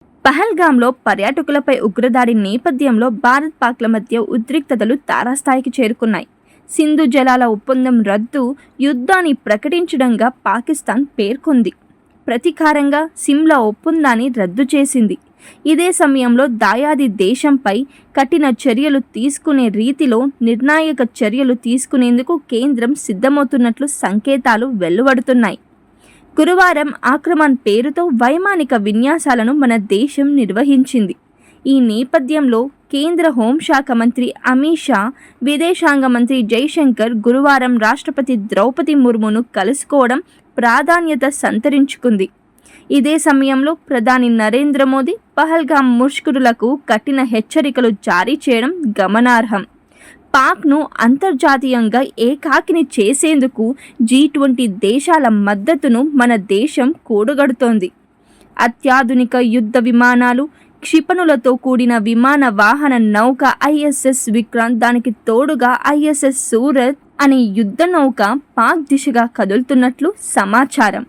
పహల్గామ్లో పర్యాటకులపై ఉగ్రదాడి నేపథ్యంలో భారత్ పాక్ల మధ్య ఉద్రిక్తతలు తారాస్థాయికి చేరుకున్నాయి. సింధు జలాల ఒప్పందం రద్దు యుద్ధాన్ని ప్రకటించడంగా పాకిస్తాన్ పేర్కొంది. ప్రతీకారంగా సిమ్లా ఒప్పందాన్ని రద్దు చేసింది. ఇదే సమయంలో దాయాది దేశంపై కఠిన చర్యలు తీసుకునే రీతిలో నిర్ణాయక చర్యలు తీసుకునేందుకు కేంద్రం సిద్ధమవుతున్నట్లు సంకేతాలు వెలువడుతున్నాయి. గురువారం ఆక్రమణ్ పేరుతో వైమానిక విన్యాసాలను మన దేశం నిర్వహించింది. ఈ నేపథ్యంలో కేంద్ర హోంశాఖ మంత్రి అమిత్ షా, విదేశాంగ మంత్రి జైశంకర్ గురువారం రాష్ట్రపతి ద్రౌపది ముర్మును కలుసుకోవడం ప్రాధాన్యత సంతరించుకుంది. ఇదే సమయంలో ప్రధాని నరేంద్ర మోదీ పహల్గామ్ ముష్కరులకు కఠిన హెచ్చరికలు జారీ చేయడం గమనార్హం. పాక్ను అంతర్జాతీయంగా ఏకాకిని చేసేందుకు G20 దేశాల మద్దతును మన దేశం కూడగడుతోంది. అత్యాధునిక యుద్ధ విమానాలు, క్షిపణులతో కూడిన విమాన వాహన నౌక ISS విక్రాంత్, దానికి తోడుగా ISS సూరత్ అనే యుద్ధ నౌక పాక్ దిశగా కదులుతున్నట్లు సమాచారం.